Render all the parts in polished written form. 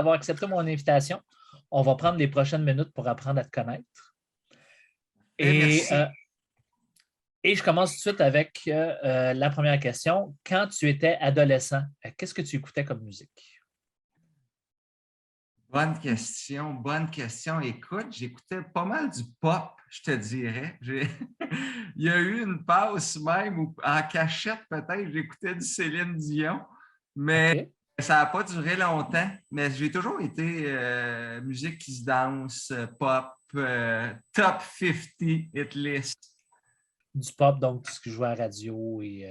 d'avoir accepté mon invitation. On va prendre les prochaines minutes pour apprendre à te connaître. Et, Merci. et je commence tout de suite avec la première question. Quand tu étais adolescent, qu'est-ce que tu écoutais comme musique? Bonne question, bonne question. Écoute, j'écoutais pas mal du pop, je te dirais. Il y a eu une passe même où, en cachette peut-être, j'écoutais du Céline Dion, mais OK. ça n'a pas duré longtemps. Mais j'ai toujours été musique qui se danse, pop, top 50 hit list. Du pop, donc tout ce qui joue à la radio et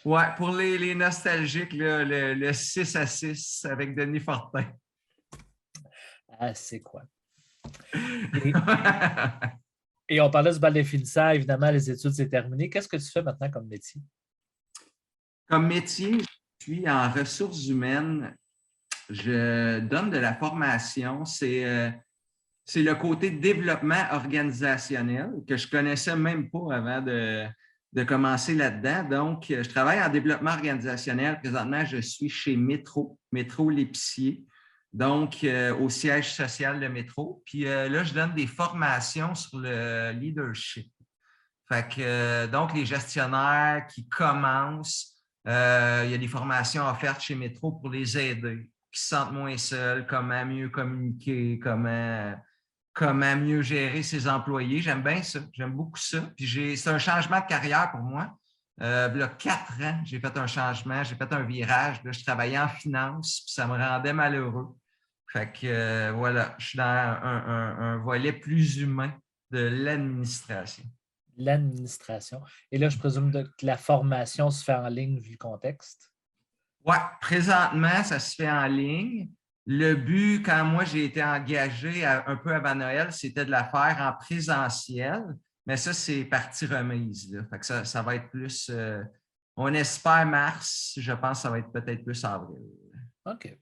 Ouais, pour les nostalgiques, là, le 6 à 6 avec Denis Fortin. c'est quoi? Et, et on parlait du bal des finissants, évidemment, les études, c'est terminé. Qu'est-ce que tu fais maintenant comme métier? Comme métier, je suis en ressources humaines. Je donne de la formation. C'est le côté développement organisationnel que je ne connaissais même pas avant de commencer là-dedans. Donc, je travaille en développement organisationnel. Présentement, je suis chez Métro l'épicier, donc au siège social de Métro. Puis là, je donne des formations sur le leadership. Fait que, donc, les gestionnaires qui commencent, il y a des formations offertes chez Métro pour les aider, qui se sentent moins seuls, comment mieux communiquer, comment mieux gérer ses employés. J'aime bien ça, j'aime beaucoup ça. Puis c'est un changement de carrière pour moi. Il y a 4 ans, j'ai fait un changement, j'ai fait un virage. Là, je travaillais en finance, puis ça me rendait malheureux. Fait que voilà, je suis dans un volet plus humain de l'administration. L'administration. Et là, je présume que la formation se fait en ligne vu le contexte. Oui, présentement, ça se fait en ligne. Le but, quand moi j'ai été engagé un peu avant Noël, c'était de la faire en présentiel, mais ça, c'est partie remise. Là. Fait que ça va être plus, on espère mars, je pense que ça va être peut-être plus avril. OK.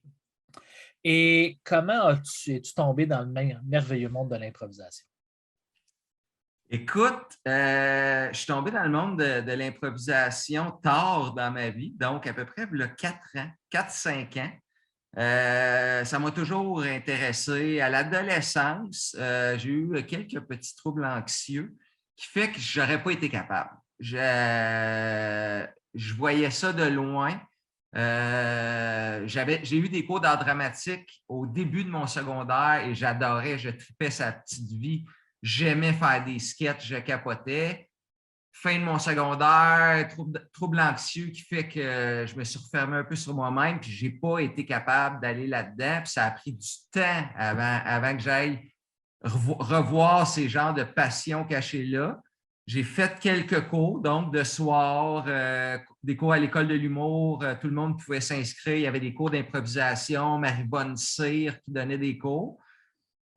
Et comment es-tu tombé dans le merveilleux monde de l'improvisation? Écoute, je suis tombé dans le monde de l'improvisation tard dans ma vie, donc à peu près il y a 4 ans, 4-5 ans. Ça m'a toujours intéressé. À l'adolescence, j'ai eu quelques petits troubles anxieux qui fait que je n'aurais pas été capable. Je voyais ça de loin. J'ai eu des cours d'art dramatique au début de mon secondaire et j'adorais, je tripais sa petite vie. J'aimais faire des sketchs, je capotais. Fin de mon secondaire, trouble anxieux qui fait que je me suis refermé un peu sur moi-même, puis je n'ai pas été capable d'aller là-dedans. Puis ça a pris du temps avant que j'aille revoir ces genres de passions cachées-là. J'ai fait quelques cours, donc de soir, des cours à l'école de l'humour, tout le monde pouvait s'inscrire. Il y avait des cours d'improvisation, Marie-Bonne Cyr qui donnait des cours.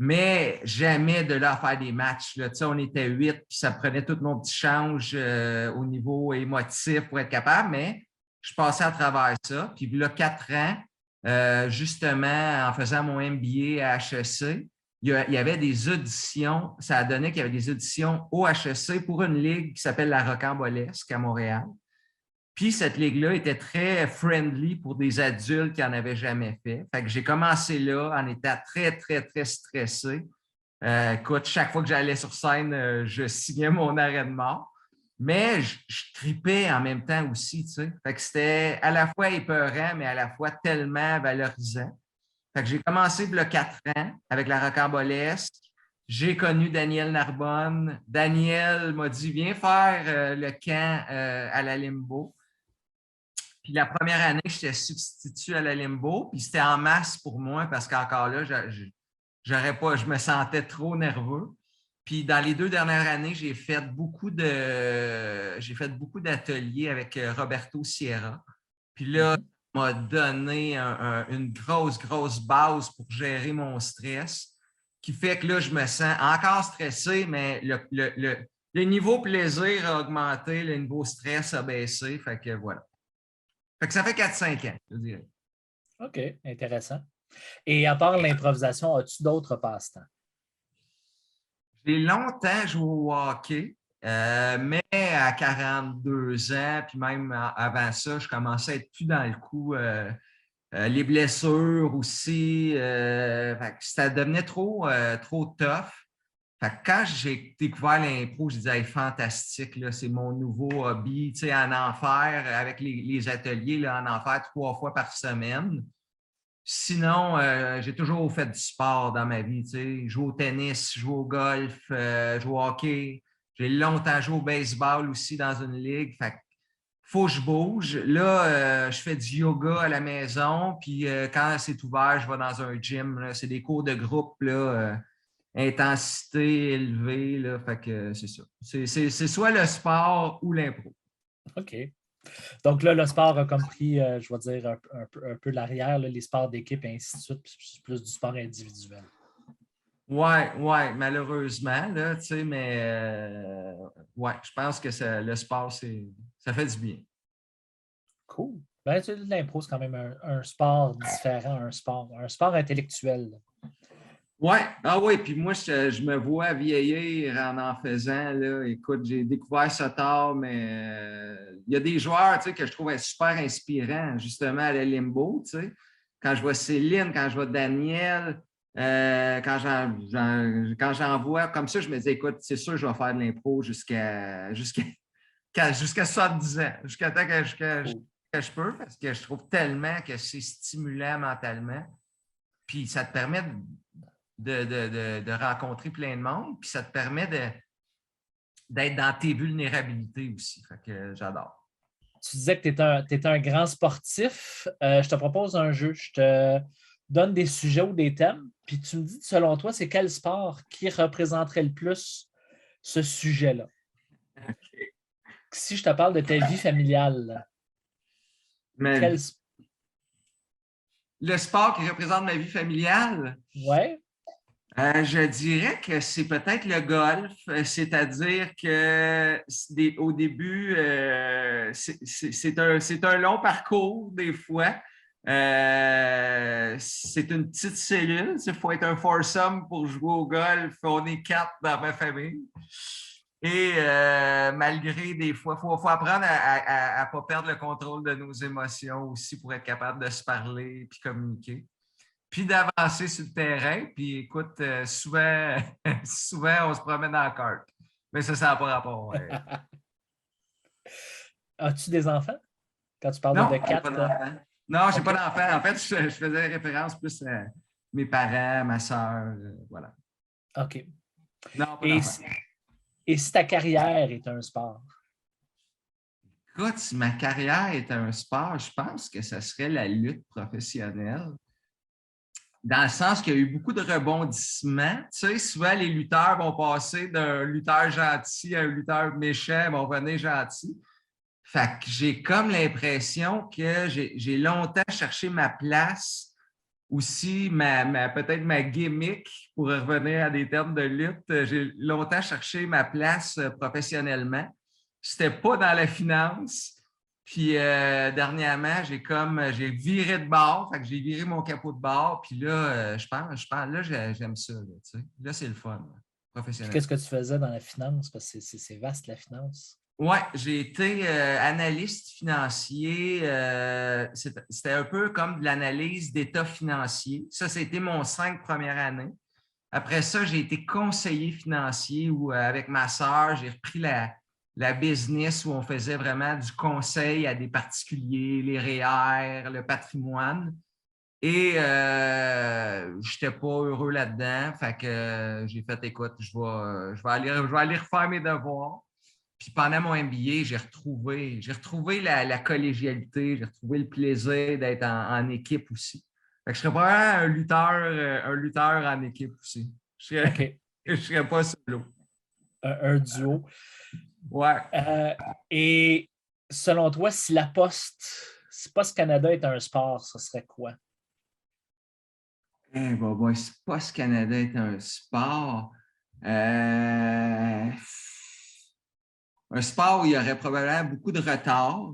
Mais jamais de là à faire des matchs. Là. On était 8, puis ça prenait tout mon petit change au niveau émotif pour être capable, mais je passais à travers ça. Puis là, 4 ans, justement, en faisant mon MBA à HEC, il y avait des auditions. Ça a donné qu'il y avait des auditions au HEC pour une ligue qui s'appelle la Rocambolesque à Montréal. Puis cette ligue-là était très friendly pour des adultes qui n'en avaient jamais fait. Fait que j'ai commencé là en étant très, très, très stressé. Écoute, chaque fois que j'allais sur scène, je signais mon arrêt de mort. Mais je tripais en même temps aussi, tu sais. Fait que c'était à la fois épeurant, mais à la fois tellement valorisant. Fait que j'ai commencé il y a 4 ans avec la Rocambolesque. J'ai connu Daniel Narbonne. Daniel m'a dit, viens faire le camp à la Limbo. Puis la première année, j'étais substitut à la Limbo, puis c'était en masse pour moi parce qu'encore là, je me sentais trop nerveux. Puis dans les 2 dernières années, j'ai fait beaucoup d'ateliers avec Roberto Sierra. Puis là, Mhm. il m'a donné une grosse, grosse base pour gérer mon stress, qui fait que là, je me sens encore stressé, mais le niveau plaisir a augmenté, le niveau stress a baissé. Fait que voilà. Fait que ça fait 4-5 ans, je dirais. OK, intéressant. Et à part l'improvisation, as-tu d'autres passe-temps? J'ai longtemps joué au hockey, mais à 42 ans, puis même avant ça, je commençais à être plus dans le coup. Les blessures aussi. Fait que ça devenait trop tough. Fait que quand j'ai découvert l'impro, je disais, hey, fantastique, là, c'est mon nouveau hobby, tu sais, en enfer, avec les ateliers, là, en enfer 3 fois par semaine. Sinon, j'ai toujours fait du sport dans ma vie, tu sais. Je joue au tennis, je joue au golf, je joue au hockey. J'ai longtemps joué au baseball aussi dans une ligue. Fait que faut que je bouge. Là, je fais du yoga à la maison, puis quand c'est ouvert, je vais dans un gym, là. C'est des cours de groupe, là, intensité élevée, là. Fait que c'est ça. C'est soit le sport ou l'impro. OK. Donc là, le sport a comme pris, je vais dire, un peu l'arrière, là, les sports d'équipe et ainsi de suite, puis c'est plus du sport individuel. Ouais, malheureusement, là, tu sais, mais ouais, je pense que le sport, ça fait du bien. Cool. Ben, tu sais, l'impro, c'est quand même un sport différent, un sport intellectuel. Ouais, ah oui, puis moi, je me vois vieillir en faisant, là. Écoute, j'ai découvert ça tard, mais il y a des joueurs, tu sais, que je trouve super inspirants, justement, à la Limbo, tu sais. Quand je vois Céline, quand je vois Daniel, quand j'en vois comme ça, je me dis, écoute, c'est sûr, je vais faire de l'impro jusqu'à 70 ans, jusqu'à temps que je peux, parce que je trouve tellement que c'est stimulant mentalement. Puis ça te permet de rencontrer plein de monde, puis ça te permet d'être dans tes vulnérabilités aussi. Fait que j'adore. Tu disais que tu étais un grand sportif. Je te propose un jeu. Je te donne des sujets ou des thèmes, puis tu me dis, selon toi, c'est quel sport qui représenterait le plus ce sujet-là? Okay. Si je te parle de ta vie familiale, Mais le sport qui représente ma vie familiale, ouais, je dirais que c'est peut-être le golf, c'est-à-dire que au début, c'est un long parcours des fois. C'est une petite cellule. Il faut être un foursome pour jouer au golf. On est 4 dans ma famille. Et malgré des fois, il faut apprendre à ne pas perdre le contrôle de nos émotions aussi pour être capable de se parler et communiquer. Puis d'avancer sur le terrain. Puis écoute, souvent, souvent, on se promène en carte. Mais ça n'a pas rapport. Ouais. As-tu des enfants? Quand tu parles Non, de je n'ai pas 4, d'enfant. Non, je n'ai OK. pas d'enfant. En fait, je faisais référence plus à mes parents, ma soeur, voilà. OK. Non, pas Et, d'enfant. et si ta carrière est un sport? Écoute, si ma carrière est un sport, je pense que ce serait la lutte professionnelle. Dans le sens qu'il y a eu beaucoup de rebondissements. Tu sais, souvent, les lutteurs vont passer d'un lutteur gentil à un lutteur méchant, vont revenir gentil. Fait que j'ai comme l'impression que j'ai longtemps cherché ma place, aussi peut-être ma gimmick, pour revenir à des termes de lutte. J'ai longtemps cherché ma place professionnellement. C'était pas dans la finance. Puis dernièrement, j'ai viré de bord, fait que j'ai viré mon capot de bord. Puis là, je pense, là, j'aime ça. Là, tu sais. Là, c'est le fun, là, Puis professionnel. qu'est-ce que tu faisais dans la finance? Parce que c'est vaste, la finance. Oui, j'ai été analyste financier. C'était un peu comme de l'analyse d'état financier. Ça, c'était mon 5 premières années. Après ça, j'ai été conseiller financier où, avec ma sœur, j'ai repris la business où on faisait vraiment du conseil à des particuliers, les REER, le patrimoine. Et je n'étais pas heureux là-dedans. Fait que j'ai fait, écoute, je vais aller refaire mes devoirs. Puis pendant mon MBA, j'ai retrouvé la collégialité, j'ai retrouvé le plaisir d'être en équipe aussi. Fait que je serais probablement un lutteur en équipe aussi. OK. Je serais pas solo. Un duo. Ouais. Et selon toi, si Post Canada est un sport, ce serait quoi? Si Post Canada est un sport, un sport où il y aurait probablement beaucoup de retard,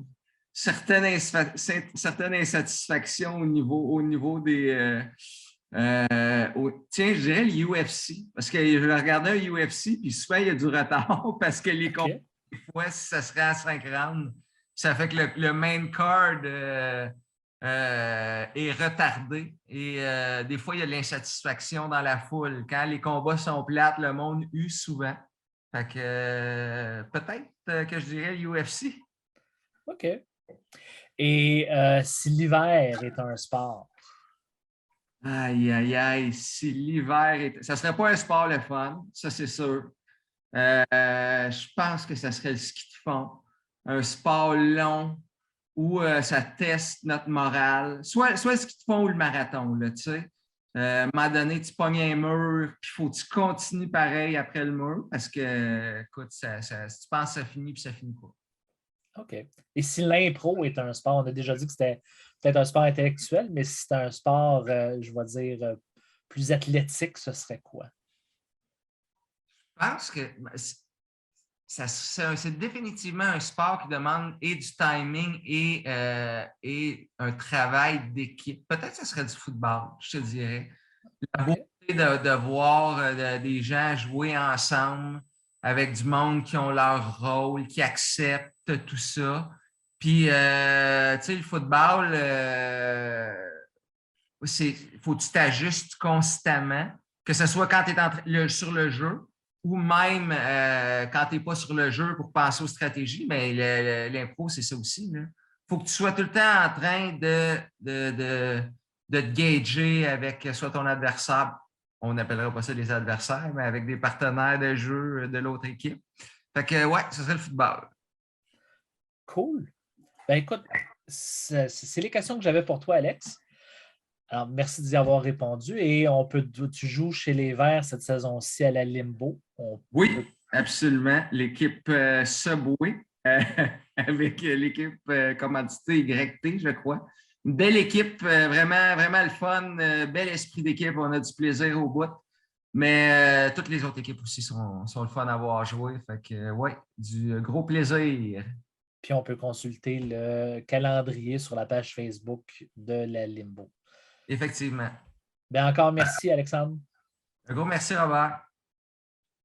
certaines insatisfactions au niveau des. Tiens, je dirais l'UFC, parce que je regardais un UFC, puis souvent il y a du retard parce que les combats, des fois, ça serait à 5 rounds. Ça fait que le main card est retardé. Et des fois, il y a de l'insatisfaction dans la foule. Quand les combats sont plates, le monde hue souvent. Fait que peut-être que je dirais UFC. OK. Et si l'hiver est un sport? Aïe, aïe, aïe, si l'hiver est... Ça ne serait pas un sport le fun, ça c'est sûr. Je pense que ça serait le ski de fond. Un sport long où ça teste notre morale. Soit le ski de fond ou le marathon, là, tu sais. À un moment donné, tu pognes un mur, puis il faut que tu continues pareil après le mur parce que, écoute, si tu penses que ça finit, puis ça finit pas. OK. Et si l'impro est un sport, on a déjà dit que c'était peut-être un sport intellectuel, mais si c'était un sport, je vais dire, plus athlétique, ce serait quoi? Je pense que c'est définitivement un sport qui demande et du timing et un travail d'équipe. Peut-être que ce serait du football, je te dirais. La OK. beauté de voir des gens jouer ensemble avec du monde qui ont leur rôle, qui acceptent tout ça. Puis, tu sais, le football, il faut que tu t'ajustes constamment, que ce soit quand tu es sur le jeu ou même quand tu n'es pas sur le jeu pour penser aux stratégies, mais l'impro, c'est ça aussi. Il faut que tu sois tout le temps en train de te gager avec soit ton adversaire, on n'appellera pas ça des adversaires, mais avec des partenaires de jeu de l'autre équipe. Fait que, ouais, ce serait le football. Cool. Ben écoute, c'est les questions que j'avais pour toi, Alex. Alors, merci d'y avoir répondu. Et tu joues chez les Verts cette saison-ci à la Limbo. Oui, absolument. L'équipe Subway avec l'équipe commanditée YT, je crois. Une belle équipe, vraiment, vraiment le fun, bel esprit d'équipe. On a du plaisir au bout. Mais toutes les autres équipes aussi sont le fun à voir jouer. Fait que, ouais, du gros plaisir. Puis on peut consulter le calendrier sur la page Facebook de la Limbo. Effectivement. Bien encore merci, Alexandre. Un gros merci, Robert.